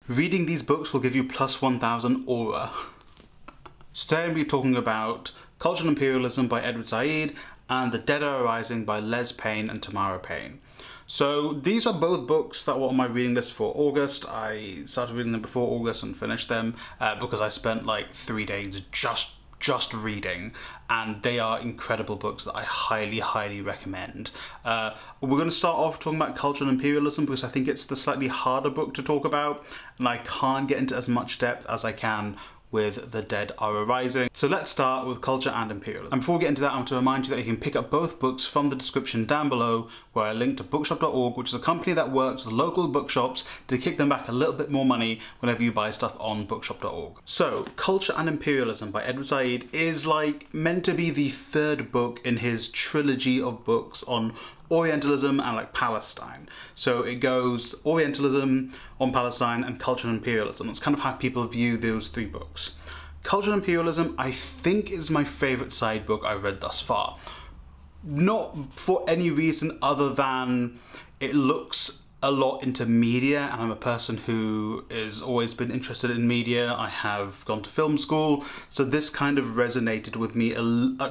Reading these books will give you plus 1000 aura. So today I'm going to be talking about Culture and Imperialism by Edward Said and The Dead Are Arising by Les Payne and Tamara Payne. So these are both books that were on my reading list for August. I started reading them before August and finished them because I spent like 3 days just reading, and they are incredible books that I highly recommend. We're going to start off talking about Culture and Imperialism because I think it's the slightly harder book to talk about, and I can't get into as much depth as I can with The Dead Are Arising. So let's start with Culture and Imperialism. And before we get into that, I want to remind you that you can pick up both books from the description down below, where I link to bookshop.org, which is a company that works with local bookshops to kick them back a little bit more money whenever you buy stuff on bookshop.org. So Culture and Imperialism by Edward Said is like meant to be the third book in his trilogy of books on Orientalism and like Palestine. So it goes Orientalism, on Palestine, and Culture and Imperialism. That's kind of how people view those three books. Culture and Imperialism, I think, is my favourite side book I've read thus far. Not for any reason other than it looks a lot into media, and I'm a person who has always been interested in media. I have gone to film school, so this kind of resonated with me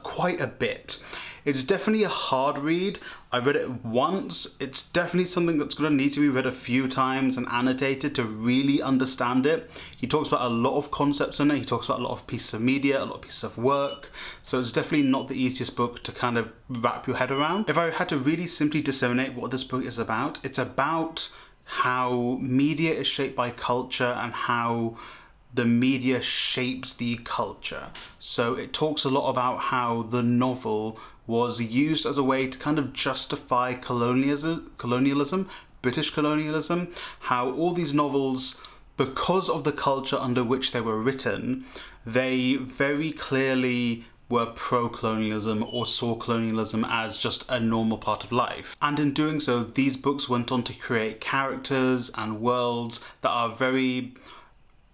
quite a bit. It's definitely a hard read. I read it once. It's definitely something that's going to need to be read a few times and annotated to really understand it. He talks about a lot of concepts in it. He talks about a lot of pieces of media, a lot of pieces of work. So it's definitely not the easiest book to kind of wrap your head around. If I had to really simply disseminate what this book is about, it's about how media is shaped by culture and how the media shapes the culture. So it talks a lot about how the novel was used as a way to kind of justify colonialism, British colonialism, how all these novels, because of the culture under which they were written, they very clearly were pro-colonialism or saw colonialism as just a normal part of life. And in doing so, these books went on to create characters and worlds that are very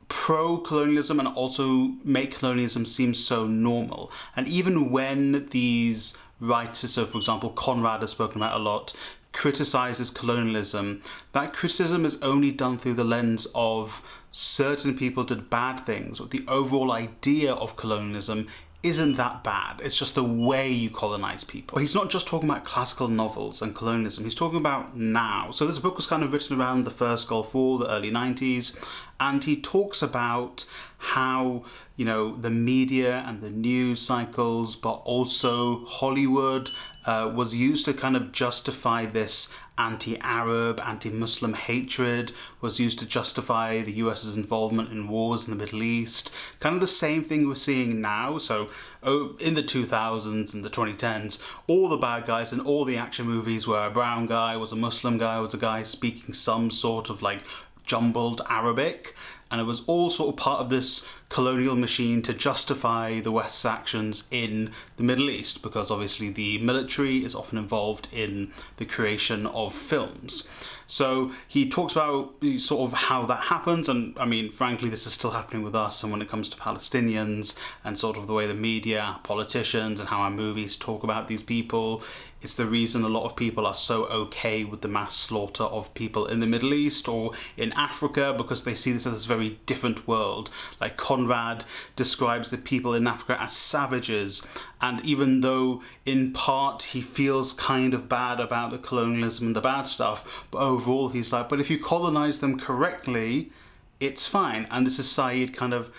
pro-colonialism and also make colonialism seem so normal. And even when these writers, so for example Conrad has spoken about a lot, criticizes colonialism, that criticism is only done through the lens of certain people did bad things, but the overall idea of colonialism isn't that bad. It's just the way you colonize people. But he's not just talking about classical novels and colonialism, he's talking about now. So this book was kind of written around the first Gulf War, the early 90s, and he talks about how, you know, the media and the news cycles, but also Hollywood was used to kind of justify this anti-Arab, anti-Muslim hatred, was used to justify the US's involvement in wars in the Middle East. Kind of the same thing we're seeing now. So in the 2000s and the 2010s, all the bad guys in all the action movies were a brown guy, was a Muslim guy, was a guy speaking some sort of like jumbled Arabic, and it was all sort of part of this colonial machine to justify the West's actions in the Middle East, because obviously the military is often involved in the creation of films. So he talks about sort of how that happens, and I mean, frankly, this is still happening with us, and when it comes to Palestinians and sort of the way the media, politicians, and how our movies talk about these people, it's the reason a lot of people are so okay with the mass slaughter of people in the Middle East or in Africa, because they see this as a very different world. Like Conrad describes the people in Africa as savages, and even though in part he feels kind of bad about the colonialism and the bad stuff, but overall he's like, but if you colonize them correctly, it's fine. And this is Said kind of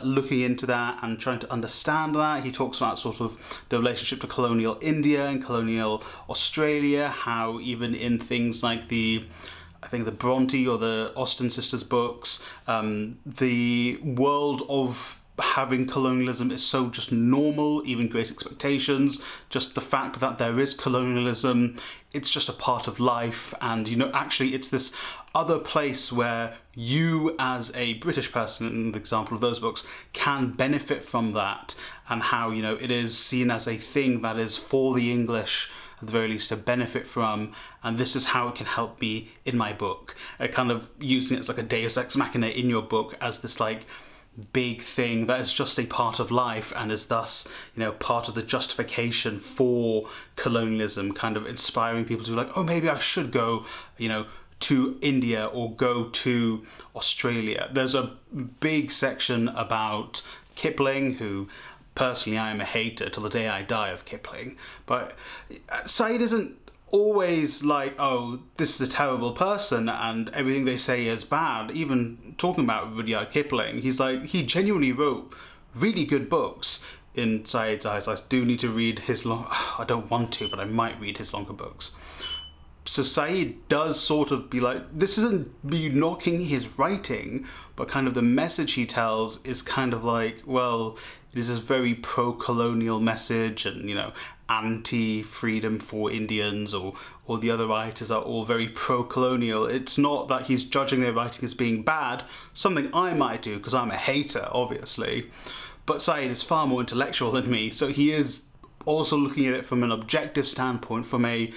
looking into that and trying to understand that. He talks about sort of the relationship to colonial India and colonial Australia, how even in things like I think the Bronte or the Austen sisters books, the world of having colonialism is so just normal, even Great Expectations, just the fact that there is colonialism, it's just a part of life. And you know, actually it's this other place where you as a British person, in the example of those books, can benefit from that, and how, you know, it is seen as a thing that is for the English at the very least to benefit from, and this is how it can help me in my book. Kind of using it as like a deus ex machina in your book as this like big thing that is just a part of life and is thus, you know, part of the justification for colonialism, kind of inspiring people to be like, oh, maybe I should go, you know, to India or go to Australia. There's a big section about Kipling, who personally I am a hater till the day I die of Kipling, but Said isn't always like, oh, this is a terrible person and everything they say is bad. Even talking about Rudyard Kipling, he's like, he genuinely wrote really good books. In Said's eyes, I do need to read his I don't want to, but I might read his longer books. So Said does sort of be like, this isn't me knocking his writing, but kind of the message he tells is kind of like, well, it is this very pro-colonial message, and, you know, anti-freedom for Indians, or the other writers are all very pro-colonial. It's not that he's judging their writing as being bad, something I might do because I'm a hater, obviously. But Said is far more intellectual than me, so he is also looking at it from an objective standpoint, from a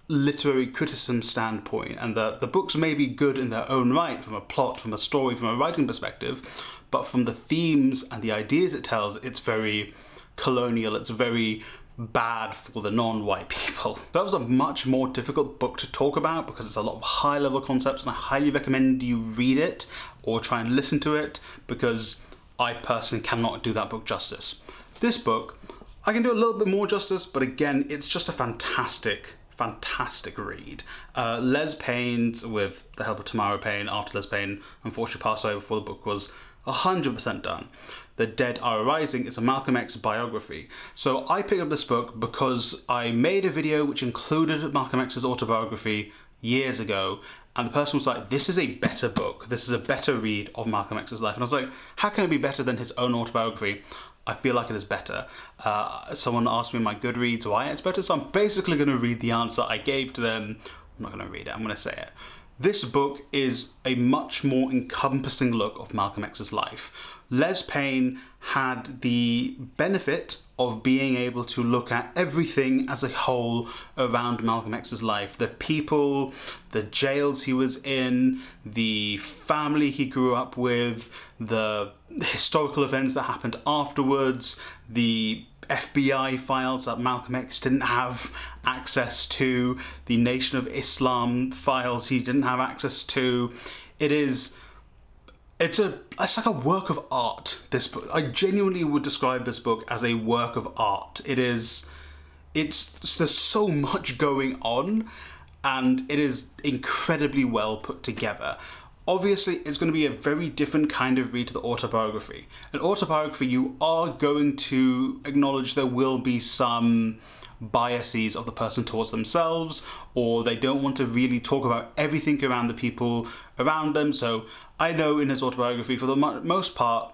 literary criticism standpoint, and the books may be good in their own right, from a plot, from a story, from a writing perspective, but from the themes and the ideas it tells, it's very colonial, it's very bad for the non-white people. That was a much more difficult book to talk about because it's a lot of high-level concepts, and I highly recommend you read it or try and listen to it, because I personally cannot do that book justice. This book, I can do a little bit more justice, but again, it's just a fantastic read. Les Payne's, with the help of Tamara Payne, after Les Payne unfortunately passed away before the book was 100% done. The Dead Are Arising is a Malcolm X biography. So I picked up this book because I made a video which included Malcolm X's autobiography years ago, and the person was like, this is a better book, this is a better read of Malcolm X's life. And I was like, how can it be better than his own autobiography? I feel like it is better. Someone asked me in my Goodreads why it's better, so I'm basically going to read the answer I gave to them. I'm not going to read it, I'm going to say it. This book is a much more encompassing look of Malcolm X's life. Les Payne had the benefit of being able to look at everything as a whole around Malcolm X's life. The people, the jails he was in, the family he grew up with, the historical events that happened afterwards, the FBI files that Malcolm X didn't have access to, the Nation of Islam files he didn't have access to. It's like a work of art, this book. I genuinely would describe this book as a work of art. There's so much going on, and it is incredibly well put together. Obviously, it's going to be a very different kind of read to the autobiography. An autobiography, you are going to acknowledge there will be some biases of the person towards themselves, or they don't want to really talk about everything around the people around them. So I know in his autobiography, for the most part,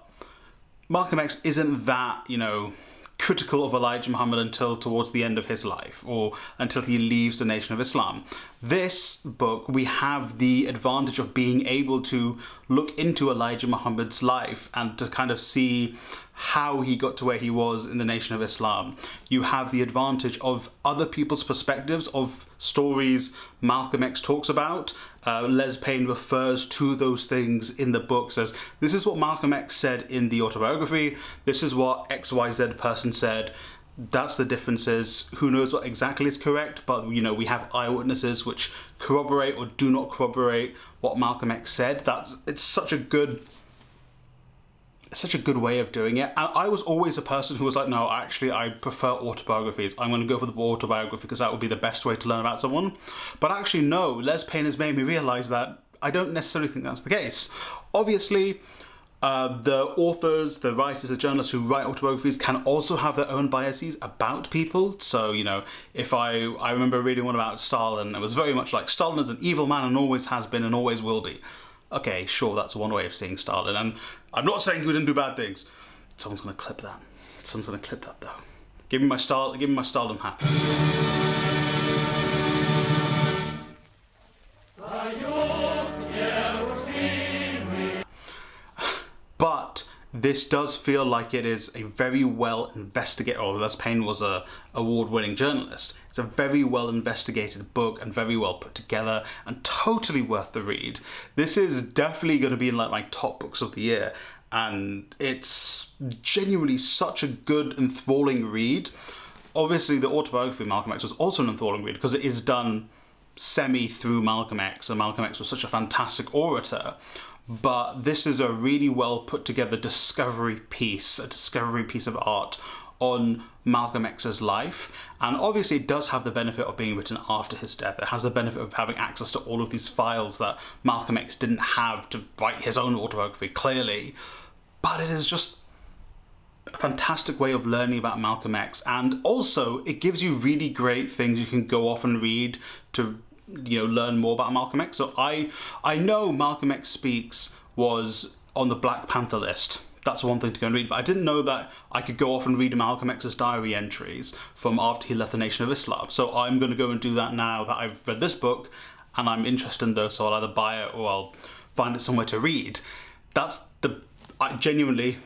Malcolm X isn't that, you know, critical of Elijah Muhammad until towards the end of his life, or until he leaves the Nation of Islam. This book, we have the advantage of being able to look into Elijah Muhammad's life and to kind of see how he got to where he was in the Nation of Islam. You have the advantage of other people's perspectives of stories Malcolm X talks about. Les Payne refers to those things in the book, says, this is what Malcolm X said in the autobiography, this is what XYZ person said. That's the differences. Who knows what exactly is correct, but, you know, we have eyewitnesses which corroborate or do not corroborate what Malcolm X said. It's such a good way of doing it. And I was always a person who was like, no, actually I prefer autobiographies. I'm going to go for the autobiography because that would be the best way to learn about someone. But actually no, Les Payne has made me realize that I don't necessarily think that's the case. Obviously, the authors, the writers, the journalists who write autobiographies can also have their own biases about people. So, you know, if I remember reading one about Stalin, it was very much like, Stalin is an evil man and always has been and always will be. Okay, sure, that's one way of seeing Stalin, and I'm not saying he didn't do bad things. Someone's gonna clip that. Someone's gonna clip that though. Give me my Stalin hat. But this does feel like it is a very well investigated, or Les Payne was a award-winning journalist. It's a very well investigated book and very well put together and totally worth the read. This is definitely going to be in like my top books of the year, and it's genuinely such a good, enthralling read. Obviously, the autobiography of Malcolm X was also an enthralling read because it is done semi through Malcolm X, and Malcolm X was such a fantastic orator. But this is a really well put together discovery piece, a discovery piece of art on Malcolm X's life. And obviously it does have the benefit of being written after his death. It has the benefit of having access to all of these files that Malcolm X didn't have to write his own autobiography, clearly. But it is just a fantastic way of learning about Malcolm X. And also it gives you really great things you can go off and read to, you know, learn more about Malcolm X. So I know Malcolm X Speaks was on the Black Panther list. That's one thing to go and read, but I didn't know that I could go off and read Malcolm X's diary entries from after he left the Nation of Islam. So I'm going to go and do that now that I've read this book and I'm interested in those, so I'll either buy it or I'll find it somewhere to read. I genuinely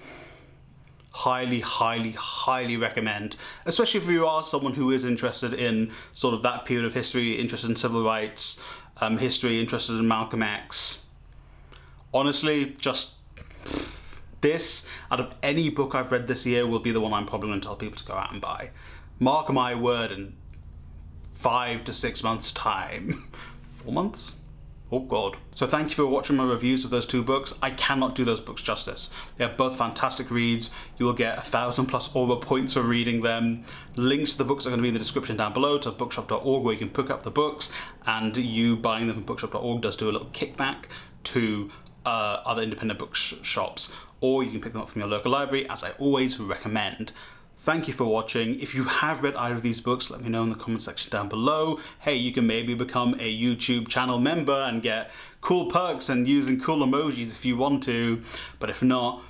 highly recommend, especially if you are someone who is interested in sort of that period of history, interested in civil rights history, interested in Malcolm X. Honestly, just this, out of any book I've read this year, will be the one I'm probably going to tell people to go out and buy. Mark my word, in 5 to 6 months time. 4 months? Oh God. So thank you for watching my reviews of those two books. I cannot do those books justice. They are both fantastic reads. You will get 1,000+ Aura points for reading them. Links to the books are going to be in the description down below to bookshop.org, where you can pick up the books, and you buying them from bookshop.org does do a little kickback to other independent bookshops, or you can pick them up from your local library, as I always recommend. Thank you for watching. If you have read either of these books, let me know in the comment section down below. Hey, you can maybe become a YouTube channel member and get cool perks and using cool emojis if you want to. But if not,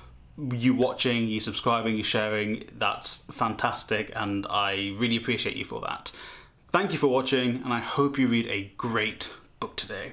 you watching, you subscribing, you sharing, that's fantastic, and I really appreciate you for that. Thank you for watching, and I hope you read a great book today.